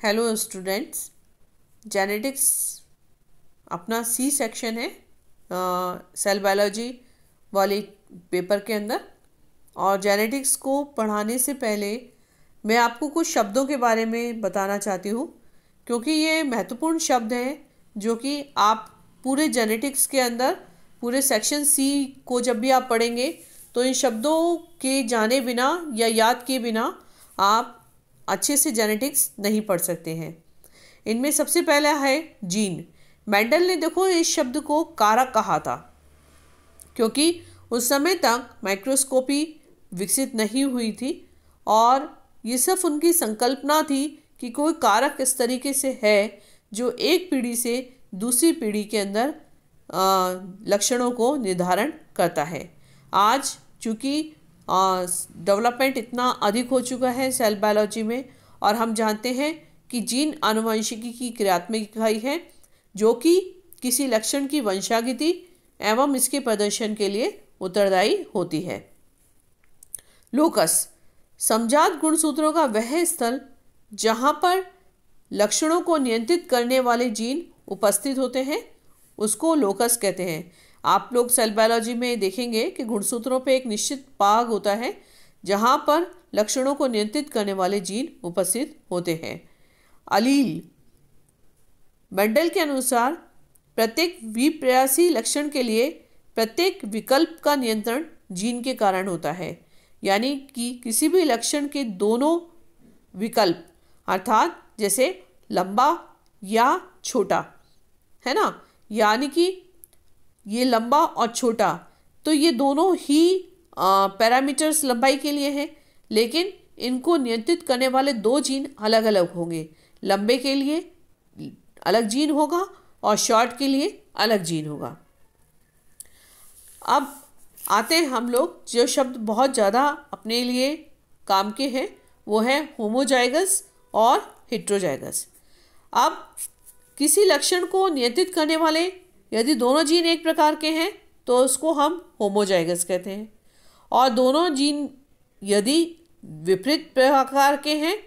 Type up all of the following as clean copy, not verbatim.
Hello students, genetics अपना C section है cell biology वाले पेपर के अंदर। और जेनेटिक्स को पढ़ाने से पहले मैं आपको कुछ शब्दों के बारे में बताना चाहती हूँ, क्योंकि ये महत्वपूर्ण शब्द हैं जो कि आप पूरे जेनेटिक्स के अंदर पूरे सेक्शन सी को जब भी आप पढ़ेंगे तो इन शब्दों के जाने बिना या याद किए बिना आप अच्छे से जेनेटिक्स नहीं पढ़ सकते हैं। इनमें सबसे पहला है जीन। मेंडल ने देखो इस शब्द को कारक कहा था, क्योंकि उस समय तक माइक्रोस्कोपी विकसित नहीं हुई थी और ये सिर्फ उनकी संकल्पना थी कि कोई कारक इस तरीके से है जो एक पीढ़ी से दूसरी पीढ़ी के अंदर लक्षणों को निर्धारण करता है। आज चूँकि डेवलपमेंट इतना अधिक हो चुका है सेल बायोलॉजी में, और हम जानते हैं कि जीन आनुवंशिकी की क्रियात्मक इकाई है जो कि किसी लक्षण की वंशागति एवं इसके प्रदर्शन के लिए उत्तरदायी होती है। लोकस, समजात गुणसूत्रों का वह स्थल जहाँ पर लक्षणों को नियंत्रित करने वाले जीन उपस्थित होते हैं उसको लोकस कहते हैं। आप लोग सेल बायोलॉजी में देखेंगे कि गुणसूत्रों पे एक निश्चित भाग होता है जहाँ पर लक्षणों को नियंत्रित करने वाले जीन उपस्थित होते हैं। अलील, मेंडल के अनुसार प्रत्येक विप्रयासी लक्षण के लिए प्रत्येक विकल्प का नियंत्रण जीन के कारण होता है। यानी कि किसी भी लक्षण के दोनों विकल्प, अर्थात जैसे लंबा या छोटा, है ना, यानी कि ये लंबा और छोटा, तो ये दोनों ही पैरामीटर्स लंबाई के लिए हैं, लेकिन इनको नियंत्रित करने वाले दो जीन अलग अलग होंगे। लंबे के लिए अलग जीन होगा और शॉर्ट के लिए अलग जीन होगा। अब आते हैं हम लोग जो शब्द बहुत ज़्यादा अपने लिए काम के हैं, वो है होमोजाइगस और हेट्रोजाइगस। अब किसी लक्षण को नियंत्रित करने वाले यदि दोनों जीन एक प्रकार के हैं तो उसको हम होमोजाइगस कहते हैं, और दोनों जीन यदि विपरीत प्रकार के हैं,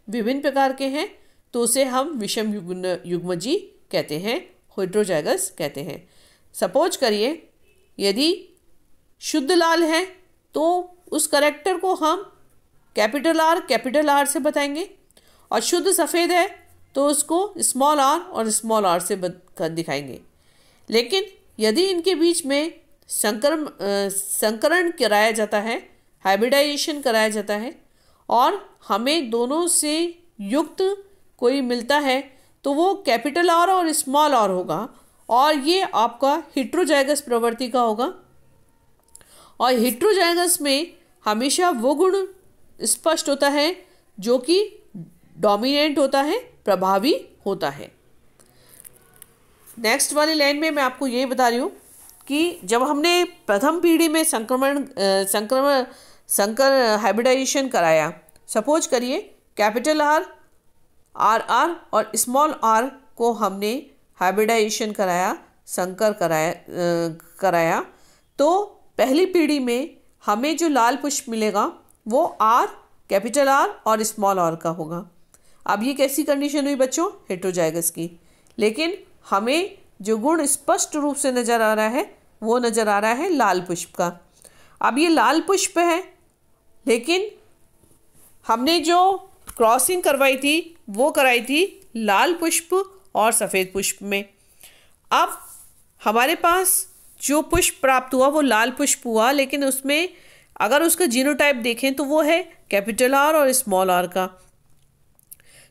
विभिन्न प्रकार के हैं, तो उसे हम विषम युग्मजी कहते हैं, हेट्रोजाइगस कहते हैं। सपोज करिए यदि शुद्ध लाल है तो उस कैरेक्टर को हम कैपिटल आर से बताएंगे, और शुद्ध सफ़ेद है तो उसको स्मॉल आर और स्मॉल आर से दिखाएंगे। लेकिन यदि इनके बीच में संकरण कराया जाता है, हाइब्रिडाइजेशन कराया जाता है, और हमें दोनों से युक्त कोई मिलता है तो वो कैपिटल आर और स्मॉल आर होगा, और ये आपका हेट्रोजाइगस प्रवृत्ति का होगा। और हेट्रोजाइगस में हमेशा वो गुण स्पष्ट होता है जो कि डोमिनेंट होता है, प्रभावी होता है। नेक्स्ट वाली लाइन में मैं आपको ये बता रही हूँ कि जब हमने प्रथम पीढ़ी में संकर हाइब्रिडाइजेशन कराया, कराया करिए कैपिटल आर और स्मॉल आर को हमने हाइब्रिडाइजेशन कराया, संकर कराया, तो पहली पीढ़ी में हमें जो लाल पुष्प मिलेगा वो कैपिटल आर और स्मॉल आर का होगा। अब ये कैसी कंडीशन हुई बच्चों? हेट्रोजाइगस की। लेकिन हमें जो गुण स्पष्ट रूप से नज़र आ रहा है वो नज़र आ रहा है लाल पुष्प का। अब ये लाल पुष्प है, लेकिन हमने जो क्रॉसिंग करवाई थी वो कराई थी लाल पुष्प और सफ़ेद पुष्प में। अब हमारे पास जो पुष्प प्राप्त हुआ वो लाल पुष्प हुआ, लेकिन उसमें अगर उसका जीनोटाइप देखें तो वो है कैपिटल आर और स्मॉल आर का।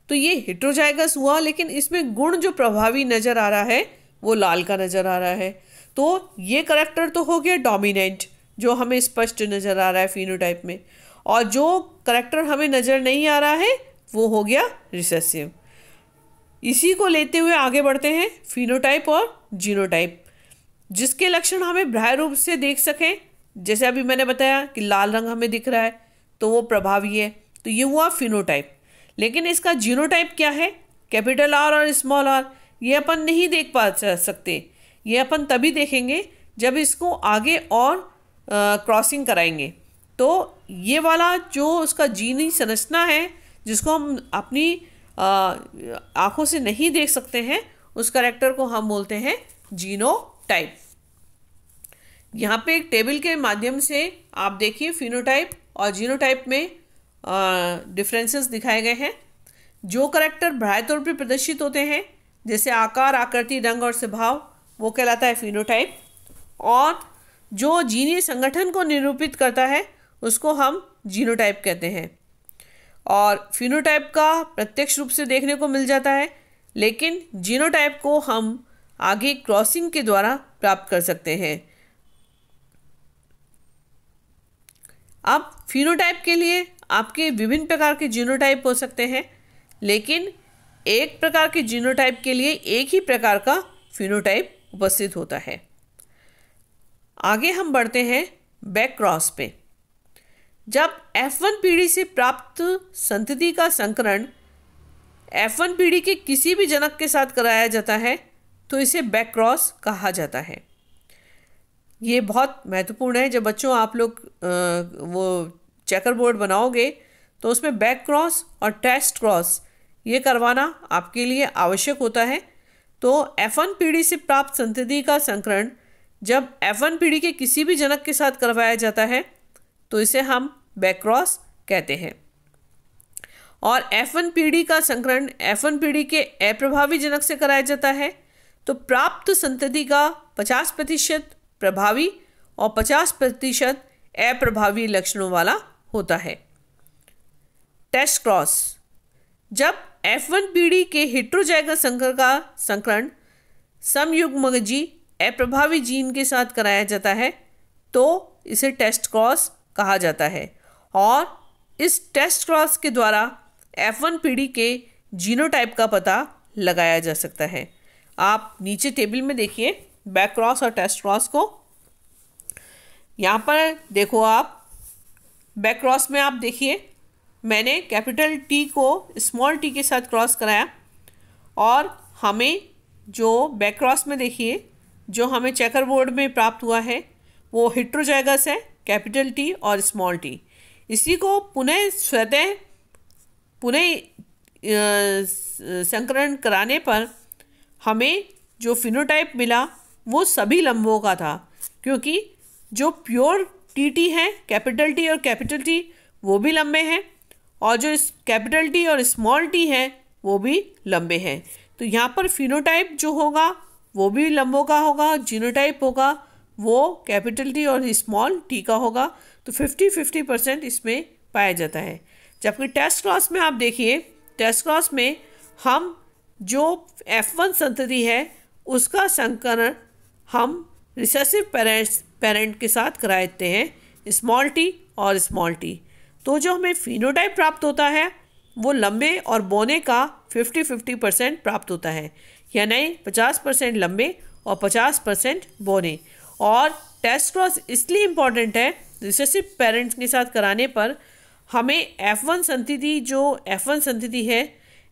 तो ये हेट्रोजाइगस हुआ, लेकिन इसमें गुण जो प्रभावी नज़र आ रहा है वो लाल का नज़र आ रहा है। तो ये करैक्टर तो हो गया डोमिनेंट, जो हमें स्पष्ट नज़र आ रहा है फिनोटाइप में, और जो करैक्टर हमें नज़र नहीं आ रहा है वो हो गया रिसेसिव। इसी को लेते हुए आगे बढ़ते हैं फिनोटाइप और जीनोटाइप, जिसके लक्षण हमें बाह्य रूप से देख सकें। जैसे अभी मैंने बताया कि लाल रंग हमें दिख रहा है तो वो प्रभावी है, तो ये हुआ फिनोटाइप। लेकिन इसका जीनोटाइप क्या है? कैपिटल आर और स्मॉल आर, ये अपन नहीं देख पा सकते। ये अपन तभी देखेंगे जब इसको आगे और क्रॉसिंग कराएंगे। तो ये वाला जो उसका जीनी संरचना है जिसको हम अपनी आँखों से नहीं देख सकते हैं, उस कैरेक्टर को हम बोलते हैं जीनोटाइप। यहाँ पे एक टेबल के माध्यम से आप देखिए फिनोटाइप और जीनोटाइप में डिफरेंसेस दिखाए गए हैं। जो कैरेक्टर बाह्य तौर पर प्रदर्शित होते हैं जैसे आकार, आकृति, रंग और स्वभाव, वो कहलाता है फिनोटाइप। और जो जीनीय संगठन को निरूपित करता है उसको हम जीनोटाइप कहते हैं। और फिनोटाइप का प्रत्यक्ष रूप से देखने को मिल जाता है, लेकिन जीनोटाइप को हम आगे क्रॉसिंग के द्वारा प्राप्त कर सकते हैं। अब फिनोटाइप के लिए आपके विभिन्न प्रकार के जीनोटाइप हो सकते हैं, लेकिन एक प्रकार के जीनोटाइप के लिए एक ही प्रकार का फिनोटाइप उपस्थित होता है। आगे हम बढ़ते हैं बैक क्रॉस पे। जब F1 पीढ़ी से प्राप्त संतति का संकरण F1 पीढ़ी के किसी भी जनक के साथ कराया जाता है तो इसे बैक क्रॉस कहा जाता है। ये बहुत महत्वपूर्ण है। जब बच्चों आप लोग वो चेकर बोर्ड बनाओगे तो उसमें बैक क्रॉस और टेस्ट क्रॉस ये करवाना आपके लिए आवश्यक होता है। तो F1 पीढ़ी से प्राप्त संतति का संकरण जब F1 पीढ़ी के किसी भी जनक के साथ करवाया जाता है तो इसे हम बैक क्रॉस कहते हैं। और F1 पीढ़ी का संकरण F1 पीढ़ी के अप्रभावी जनक से कराया जाता है तो प्राप्त संतति का 50% प्रभावी और 50% अप्रभावी लक्षणों वाला होता है। टेस्ट क्रॉस, जब F1 पीढ़ी के हेटेरोजाइगस संकर का संकरण समयुग्मजी अप्रभावी जीन के साथ कराया जाता है तो इसे टेस्ट क्रॉस कहा जाता है। और इस टेस्ट क्रॉस के द्वारा F1 पीढ़ी के जीनोटाइप का पता लगाया जा सकता है। आप नीचे टेबल में देखिए बैक क्रॉस और टेस्ट क्रॉस को। यहाँ पर देखो आप बैक क्रॉस में आप देखिए मैंने कैपिटल टी को स्मॉल टी के साथ क्रॉस कराया और हमें जो बैक क्रॉस में देखिए जो हमें चेकर बोर्ड में प्राप्त हुआ है वो हेटेरोजाइगस है, कैपिटल टी और स्मॉल टी। इसी को पुनः संकरण कराने पर हमें जो फिनोटाइप मिला वो सभी लंबों का था, क्योंकि जो प्योर टी है कैपिटल टी और कैपिटल टी वो भी लंबे हैं और जो कैपिटल टी और स्मॉल टी है वो भी लंबे हैं। तो यहाँ पर फिनोटाइप जो होगा वो भी लंबों का होगा, जीनोटाइप होगा वो कैपिटल टी और स्मॉल टी का होगा। तो 50-50% इसमें पाया जाता है। जबकि टेस्ट क्रॉस में आप देखिए, टेस्ट क्रॉस में हम जो F1 संतति है उसका संकरण हम रिसेसिव पेरेंट के साथ कराते हैं स्मॉल टी और स्मॉल टी। तो जो हमें फिनोटाइप प्राप्त होता है वो लंबे और बौने का 50-50% प्राप्त होता है, यानी 50% लंबे और 50% बौने। और टेस्ट क्रॉस इसलिए इम्पॉर्टेंट है, रिसेसिव पेरेंट्स के साथ कराने पर हमें F1 संतति जो F1 संतति है,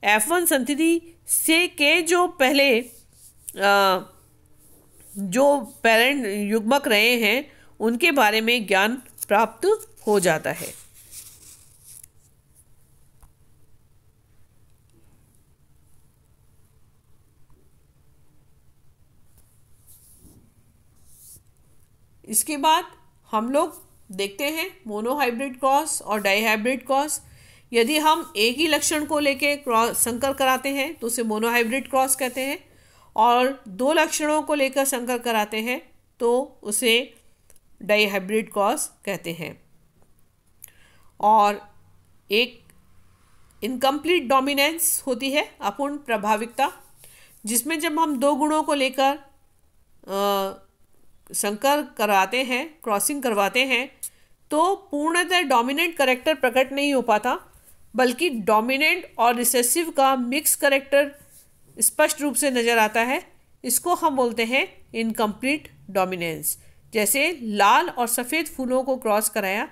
F1 संतति से के जो पहले जो पेरेंट युग्मक रहे हैं उनके बारे में ज्ञान प्राप्त हो जाता है। इसके बाद हम लोग देखते हैं मोनोहाइब्रिड क्रॉस और डाईहाइब्रिड क्रॉस। यदि हम एक ही लक्षण को लेके क्रॉस संकर कराते हैं तो उसे मोनोहाइब्रिड क्रॉस कहते हैं, और दो लक्षणों को लेकर संकर कराते हैं तो उसे डाईहाइब्रिड क्रॉस कहते हैं। और एक इनकम्प्लीट डोमिनेंस होती है, अपूर्ण प्रभाविकता, जिसमें जब हम दो गुणों को लेकर संकर कराते हैं, क्रॉसिंग करवाते हैं, तो पूर्णतः डोमिनेंट कैरेक्टर प्रकट नहीं हो पाता, बल्कि डोमिनेंट और रिसेसिव का मिक्स कैरेक्टर स्पष्ट रूप से नज़र आता है। इसको हम बोलते हैं इनकम्प्लीट डोमिनेंस। जैसे लाल और सफ़ेद फूलों को क्रॉस कराया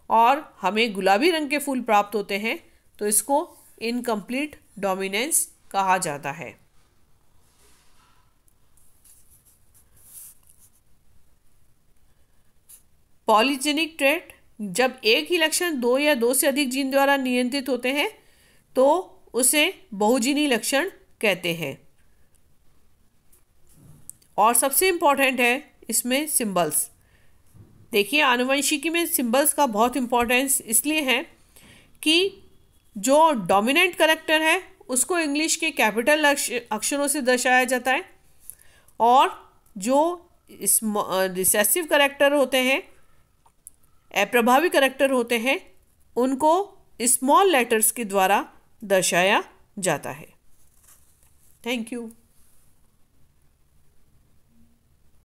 और हमें गुलाबी रंग के फूल प्राप्त होते हैं तो इसको इनकम्प्लीट डोमिनेंस कहा जाता है। पॉलीजेनिक ट्रेट, जब एक ही लक्षण दो या दो से अधिक जीन द्वारा नियंत्रित होते हैं तो उसे बहुजिनी लक्षण कहते हैं। और सबसे इम्पॉर्टेंट है इसमें सिंबल्स। देखिए, आनुवंशिकी में सिंबल्स का बहुत इम्पोर्टेंस इसलिए है कि जो डोमिनेंट कैरेक्टर है उसको इंग्लिश के कैपिटल अक्षरों से दर्शाया जाता है, और जो रिसेसिव कैरेक्टर होते हैं, अप्रभावी कैरेक्टर होते हैं, उनको स्मॉल लेटर्स के द्वारा दर्शाया जाता है। Thank you.